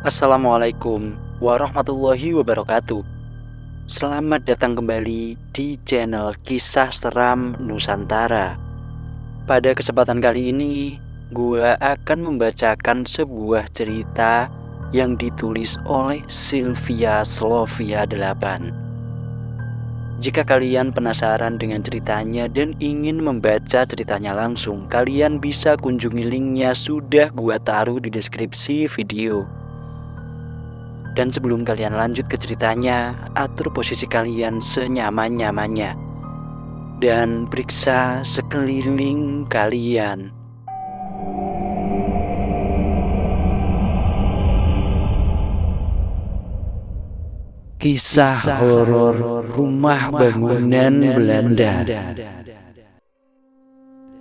Assalamualaikum warahmatullahi wabarakatuh. Selamat datang kembali di channel Kisah Seram Nusantara. Pada kesempatan kali ini, gua akan membacakan sebuah cerita yang ditulis oleh Sylvia Slovia 8. Jika kalian penasaran dengan ceritanya dan ingin membaca ceritanya langsung, kalian bisa kunjungi linknya, sudah gua taruh di deskripsi video. Dan sebelum kalian lanjut ke ceritanya, atur posisi kalian senyaman-nyamannya dan periksa sekeliling kalian. Kisah horor rumah bangunan Belanda.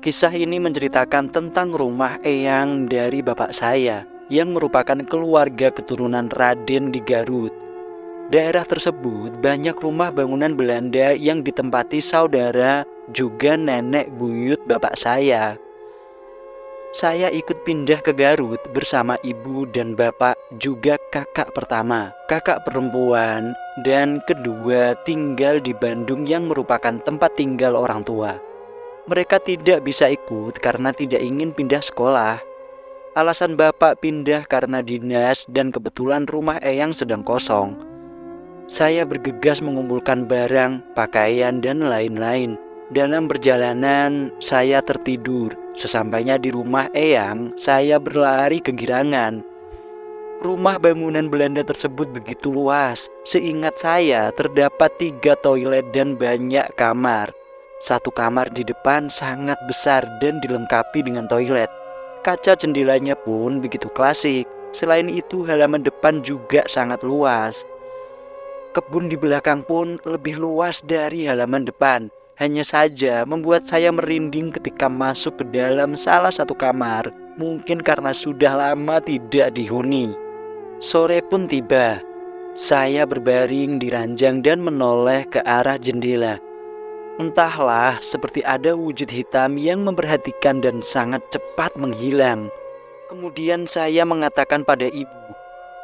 Kisah ini menceritakan tentang rumah eyang dari bapak saya yang merupakan keluarga keturunan Raden di Garut. Daerah tersebut banyak rumah bangunan Belanda yang ditempati saudara juga nenek buyut bapak saya. Saya ikut pindah ke Garut bersama ibu dan bapak, juga kakak pertama, kakak perempuan, dan kedua tinggal di Bandung yang merupakan tempat tinggal orang tua. Mereka tidak bisa ikut karena tidak ingin pindah sekolah. Alasan bapak pindah karena dinas dan kebetulan rumah eyang sedang kosong. Saya bergegas mengumpulkan barang, pakaian, dan lain-lain. Dalam perjalanan, saya tertidur. Sesampainya di rumah eyang, saya berlari kegirangan. Rumah bangunan Belanda tersebut begitu luas. Seingat saya, terdapat 3 toilet dan banyak kamar. Satu kamar di depan sangat besar dan dilengkapi dengan toilet. Kaca jendelanya pun begitu klasik. Selain itu, halaman depan juga sangat luas. Kebun di belakang pun lebih luas dari halaman depan. Hanya saja membuat saya merinding ketika masuk ke dalam salah satu kamar, mungkin karena sudah lama tidak dihuni. Sore pun tiba. Saya berbaring di ranjang dan menoleh ke arah jendela. Entahlah, seperti ada wujud hitam yang memperhatikan dan sangat cepat menghilang. Kemudian saya mengatakan pada ibu,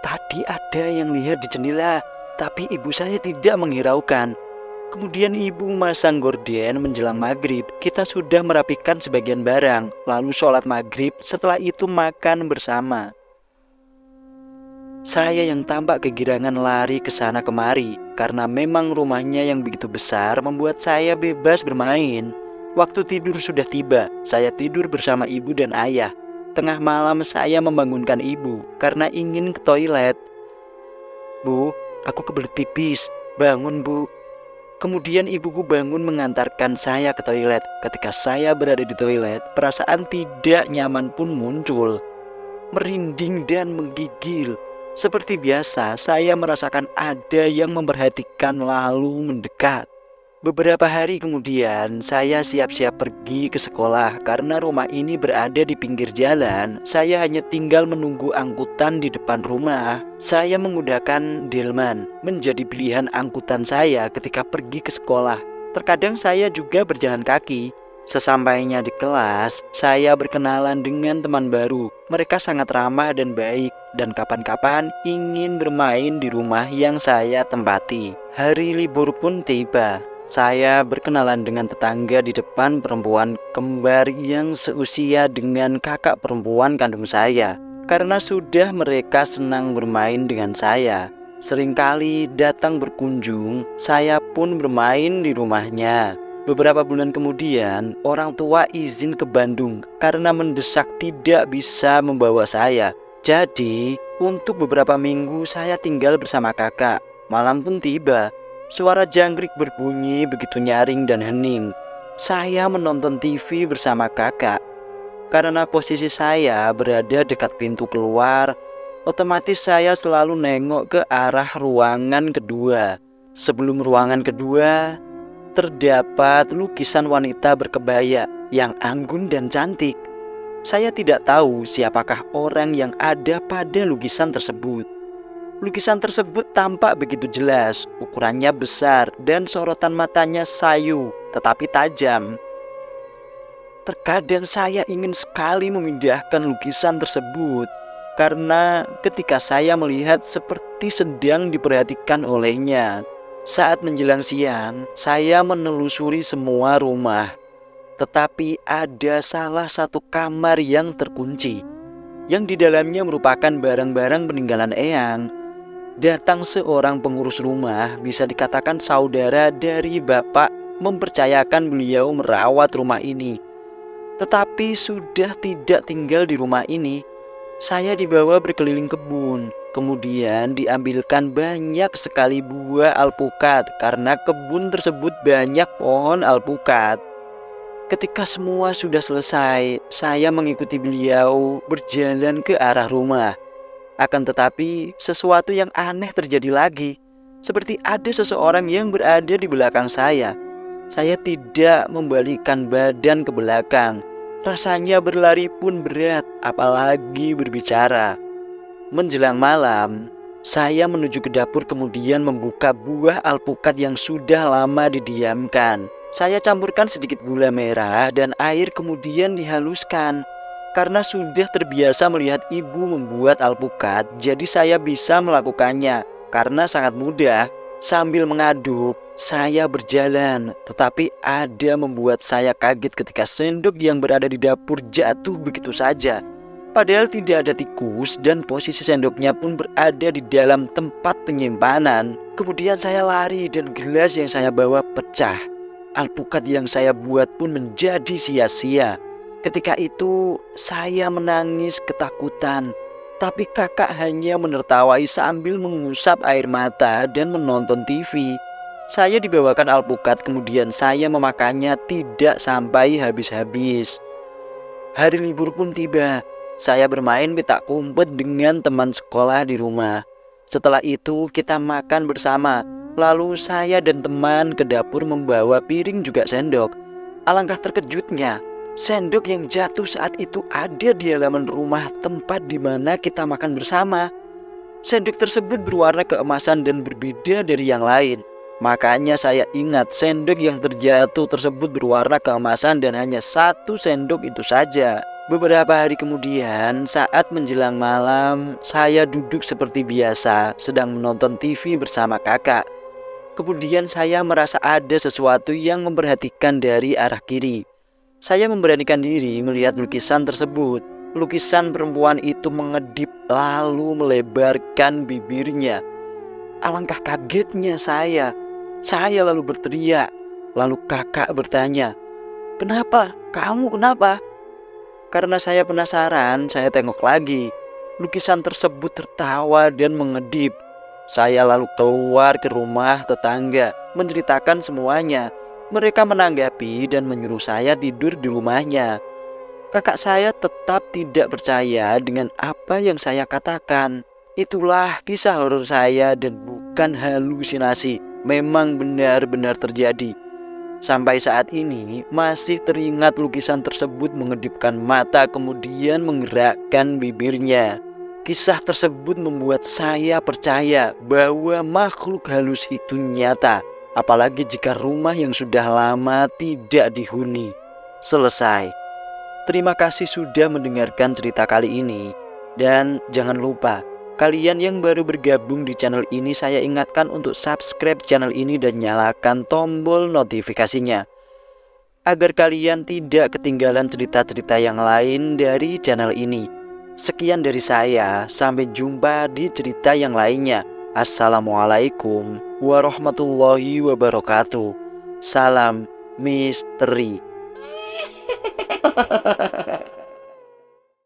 "Tadi ada yang lihat di jendela," tapi ibu saya tidak menghiraukan. Kemudian ibu memasang gorden menjelang maghrib. Kita sudah merapikan sebagian barang, lalu sholat maghrib, setelah itu makan bersama. Saya yang tampak kegirangan lari ke sana kemari, karena memang rumahnya yang begitu besar membuat saya bebas bermain. Waktu tidur sudah tiba, saya tidur bersama ibu dan ayah. Tengah malam saya membangunkan ibu, karena ingin ke toilet. "Bu, aku kebelet pipis, bangun bu." Kemudian ibuku bangun mengantarkan saya ke toilet. Ketika saya berada di toilet, perasaan tidak nyaman pun muncul. Merinding dan menggigil. Seperti biasa, saya merasakan ada yang memperhatikan lalu mendekat. Beberapa hari kemudian, saya siap-siap pergi ke sekolah. Karena rumah ini berada di pinggir jalan, saya hanya tinggal menunggu angkutan di depan rumah. Saya menggunakan delman menjadi pilihan angkutan saya ketika pergi ke sekolah. Terkadang saya juga berjalan kaki. Sesampainya di kelas, saya berkenalan dengan teman baru. Mereka sangat ramah dan baik, dan kapan-kapan ingin bermain di rumah yang saya tempati. Hari libur pun tiba. Saya berkenalan dengan tetangga di depan, perempuan kembar yang seusia dengan kakak perempuan kandung saya. Karena sudah mereka senang bermain dengan saya, seringkali datang berkunjung, saya pun bermain di rumahnya. Beberapa bulan kemudian, orang tua izin ke Bandung karena mendesak tidak bisa membawa saya. Jadi, untuk beberapa minggu saya tinggal bersama kakak. Malam pun tiba. Suara jangkrik berbunyi begitu nyaring dan hening. Saya menonton TV bersama kakak. Karena posisi saya berada dekat pintu keluar, otomatis saya selalu nengok ke arah ruangan kedua. Sebelum ruangan kedua, terdapat lukisan wanita berkebaya yang anggun dan cantik. Saya tidak tahu siapakah orang yang ada pada lukisan tersebut. Lukisan tersebut tampak begitu jelas, ukurannya besar dan sorotan matanya sayu tetapi tajam. Terkadang saya ingin sekali memindahkan lukisan tersebut, karena ketika saya melihat seperti sedang diperhatikan olehnya. Saat menjelang siang, saya menelusuri semua rumah, tetapi ada salah satu kamar yang terkunci, yang di dalamnya merupakan barang-barang peninggalan eyang. Datang seorang pengurus rumah, bisa dikatakan saudara dari bapak, mempercayakan beliau merawat rumah ini. Tetapi sudah tidak tinggal di rumah ini. Saya dibawa berkeliling kebun, kemudian diambilkan banyak sekali buah alpukat karena kebun tersebut banyak pohon alpukat. Ketika semua sudah selesai, saya mengikuti beliau berjalan ke arah rumah. Akan tetapi sesuatu yang aneh terjadi lagi, seperti ada seseorang yang berada di belakang saya. Saya tidak membalikkan badan ke belakang. Rasanya berlari pun berat, apalagi berbicara. Menjelang malam, saya menuju ke dapur kemudian membuka buah alpukat yang sudah lama didiamkan. Saya campurkan sedikit gula merah dan air kemudian dihaluskan. Karena sudah terbiasa melihat ibu membuat alpukat, jadi saya bisa melakukannya karena sangat mudah. Sambil mengaduk, saya berjalan, tetapi ada membuat saya kaget ketika sendok yang berada di dapur jatuh begitu saja. Padahal tidak ada tikus dan posisi sendoknya pun berada di dalam tempat penyimpanan. Kemudian saya lari dan gelas yang saya bawa pecah. Alpukat yang saya buat pun menjadi sia-sia. Ketika itu saya menangis ketakutan. Tapi kakak hanya menertawai sambil mengusap air mata dan menonton TV. Saya dibawakan alpukat, kemudian saya memakannya tidak sampai habis-habis. Hari libur pun tiba. Saya bermain petak umpet dengan teman sekolah di rumah. Setelah itu kita makan bersama. Lalu saya dan teman ke dapur membawa piring juga sendok. Alangkah terkejutnya, sendok yang jatuh saat itu ada di halaman rumah tempat di mana kita makan bersama. Sendok tersebut berwarna keemasan dan berbeda dari yang lain. Makanya saya ingat sendok yang terjatuh tersebut berwarna keemasan dan hanya satu sendok itu saja. Beberapa hari kemudian, saat menjelang malam, saya duduk seperti biasa sedang menonton TV bersama kakak. Kemudian saya merasa ada sesuatu yang memperhatikan dari arah kiri. Saya memberanikan diri melihat lukisan tersebut. Lukisan perempuan itu mengedip lalu melebarkan bibirnya. Alangkah kagetnya saya. Saya lalu berteriak. Lalu kakak bertanya, "Kenapa? Kamu kenapa?" Karena saya penasaran, saya tengok lagi. Lukisan tersebut tertawa dan mengedip. Saya lalu keluar ke rumah tetangga, menceritakan semuanya. Mereka menanggapi dan menyuruh saya tidur di rumahnya. Kakak saya tetap tidak percaya dengan apa yang saya katakan. Itulah kisah horor saya dan bukan halusinasi. Memang benar-benar terjadi. Sampai saat ini masih teringat lukisan tersebut mengedipkan mata kemudian menggerakkan bibirnya. Kisah tersebut membuat saya percaya bahwa makhluk halus itu nyata. Apalagi jika rumah yang sudah lama tidak dihuni. Selesai. Terima kasih sudah mendengarkan cerita kali ini. Dan jangan lupa, kalian yang baru bergabung di channel ini, saya ingatkan untuk subscribe channel ini dan nyalakan tombol notifikasinya, agar kalian tidak ketinggalan cerita-cerita yang lain dari channel ini. Sekian dari saya, sampai jumpa di cerita yang lainnya. Assalamualaikum warahmatullahi wabarakatuh. Salam misteri.